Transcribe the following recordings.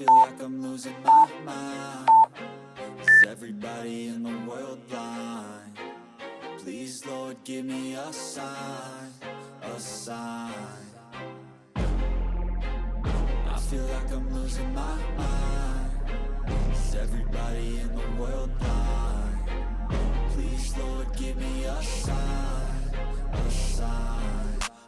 feel like I'm losing my mind. Is everybody in the world blind? Please, Lord, give me a sign, a sign. I feel like I'm losing my mind. Is everybody in the world blind? Please, Lord, give me a sign, a sign.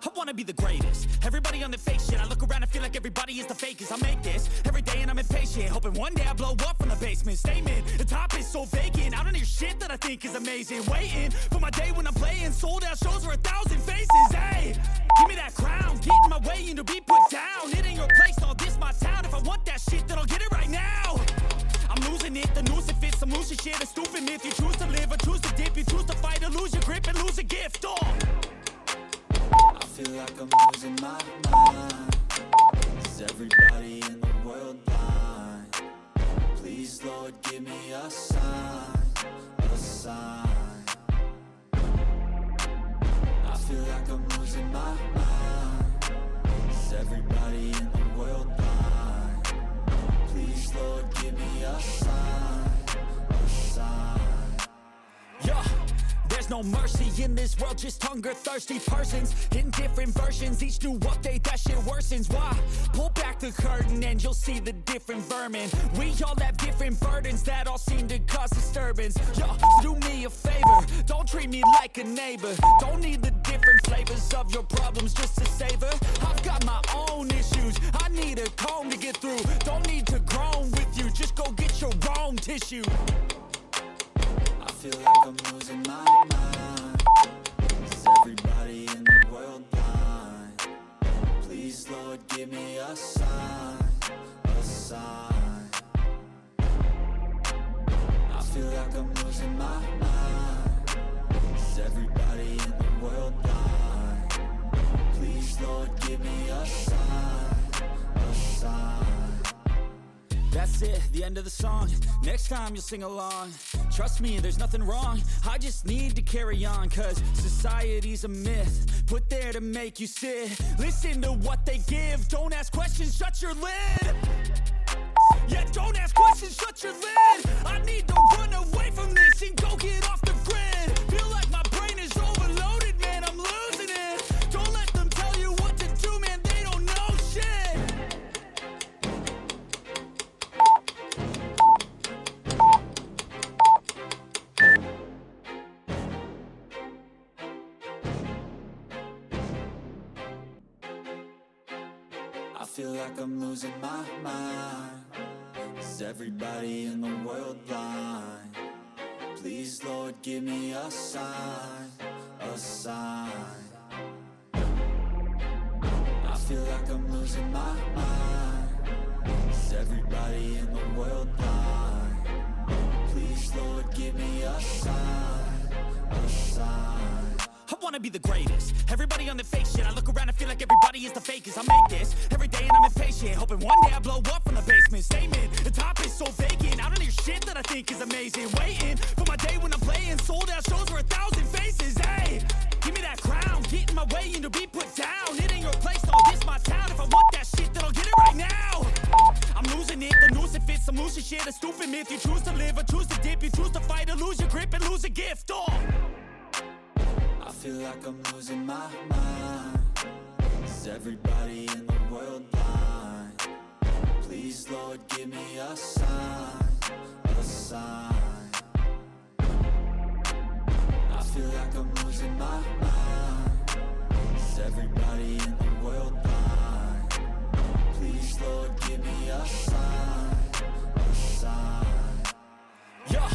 I wanna be the greatest. Everybody on the fake shit. I look around and feel like everybody is the fakest. I make this every day and I'm impatient, hoping one day I blow up from the basement. Statement, the top is so vacant. I don't hear shit that I think is amazing. Waiting for my day when I'm playing sold out shows for 1,000 faces. Hey, give me that crown, get in my way and to be put down. It ain't your place, all this my town. If I want that shit, then I'll get it right now. I'm losing it, the noose it fits. I'm losing shit, a stupid myth. You choose to live or choose to dip. You choose to fight or lose your grip and lose a gift. Oh, I feel like I'm losing my mind. Is everybody in the world blind? Please, Lord, give me a sign, a sign. I feel like I'm losing my mind. Is everybody in the world blind? Please, Lord, give me a sign, a sign. yeah. There's no mercy in this world, just hunger-thirsty persons in different versions. Each new update, that shit worsens. Why? Pull back the curtain and you'll see the different vermin. We all have different burdens that all seem to cause disturbance. Yo, do me a favor, don't treat me like a neighbor. Don't need the different flavors of your problems just to savor. I've got my own issues, I need a comb to get through. Don't need to groan with you, just go get your own tissue. I feel like I'm losing my mind. Is everybody in the world blind? Please, Lord, give me a sign, a sign. I feel like I'm losing my mind. Is everybody in the world blind? Please, Lord, give me a sign, a sign. That's it, the end of the song. Next time you'll sing along. Trust me, there's nothing wrong. I just need to carry on, cause society's a myth put there to make you sit. Listen to what they give. Don't ask questions, shut your lid. Yeah, don't ask questions, shut your lid. I need to run away from this and go get off the grid. Feel like my brain is overloaded, man, I'm losing it. Don't let them tell you what to do, man, they don't know shit. I feel like I'm losing my mind. Is everybody in the world blind? Please, Lord, give me a sign, a sign. I feel like I'm losing my mind. Is everybody in the world blind? Please, Lord, give me a sign, a sign. I wanna be the greatest. Everybody on the fake shit. I look around and feel like everybody is the fakest. I make this every day and I'm impatient, hoping one day I blow up from the basement. Statement, the top is so vacant. I don't hear shit that I think is amazing. Waiting for my day when I'm playing sold out shows for 1,000 faces. Hey, give me that crown, get in my way and to be put down. It ain't your place, all this my town. If I want that shit, then I'll get it right now. I'm losing it, the noose it fits. I'm losing shit, a stupid myth. You choose to live or choose to dip. You choose to fight or lose your grip and lose a gift. Oh, I feel like I'm losing my mind. Is everybody in the world blind? Please, Lord, give me a sign, a sign. I feel like I'm losing my mind. Is everybody in the world blind? Please, Lord, give me a sign, a sign. yeah.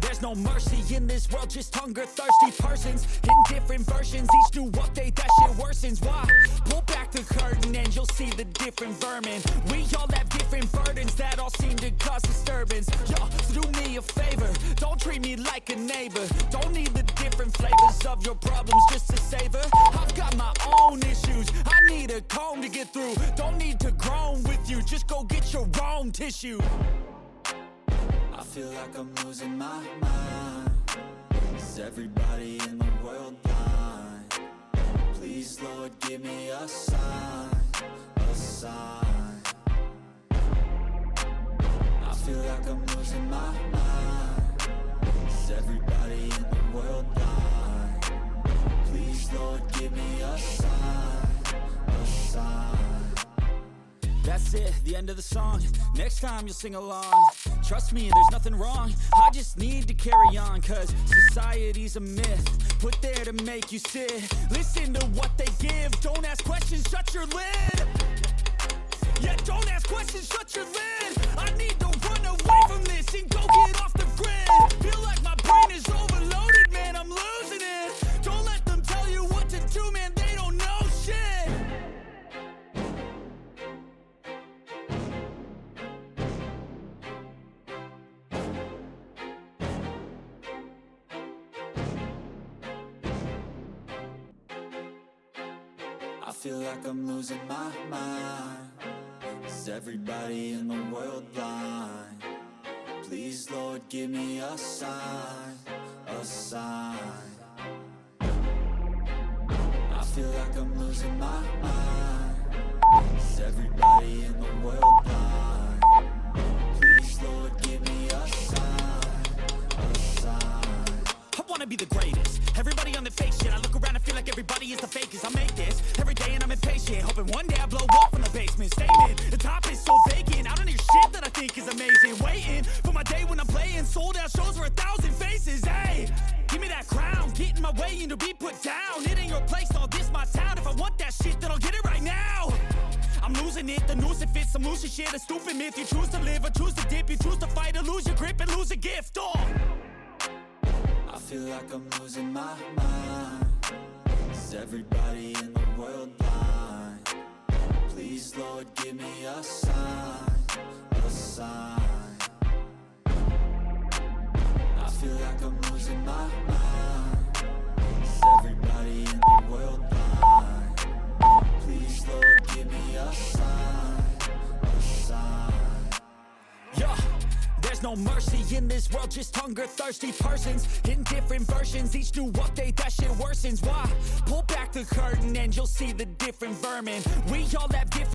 There's no mercy in this world, just hunger-thirsty persons in different versions. Each new update, that shit worsens. Why? Pull back the curtain and you'll see the different vermin. We all have different burdens that all seem to cause disturbance. Yo, so do me a favor, don't treat me like a neighbor. Don't need the different flavors of your problems just to savor. I've got my own issues, I need a comb to get through. Don't need to groan with you, just go get your own tissue. I feel like I'm losing my mind. Is everybody in the world blind? Please, Lord, give me a sign, a sign. Lord, give me a sign, a sign. That's it, the end of the song. Next time you'll sing along. Trust me, there's nothing wrong. I just need to carry on, cause society's a myth put there to make you sit. Listen to what they give. Don't ask questions, shut your lid. Yeah, don't ask questions, shut your lid. I need to run away from this and go get off the grid. Feel like my brain is overloaded, man, I'm losing it. Don't let them tell you what to do, man, they don't know shit. I feel like I'm losing my mind. Is everybody in the world blind? Please, Lord, give me a sign, a sign. I feel like I'm losing my mind. Is everybody in the world blind? Please, Lord, give me a sign, a sign. I wanna be the greatest. Everybody on the fake shit. I look around and feel like everybody is the fakest. I make this every day and I'm impatient, hoping one day I blow up from the basement. Statement, the top is so vacant. I don't hear shit that I think is amazing. Waiting for my day when I'm playing sold out shows for 1,000 faces. Hey, give me that crown, get in my way and to be put down. It ain't your place, all this my town. If I want that shit, then I'll get it right now. I'm losing it, the noose it fits, I'm losing shit. A stupid myth, you choose to live or choose to dip. You choose to fight or lose your grip and lose a gift. Oh, I feel like I'm losing my mind. Is everybody in the world blind? Please, Lord, give me a sign, a sign. I feel like I'm losing my mind. Is everybody in the world blind? Please, Lord, give me a sign, a sign. yeah. There's no mercy in this world, just hunger, thirsty persons in different versions. Each new update, that shit worsens. Why? Pull back the curtain and you'll see the different vermin. We all have different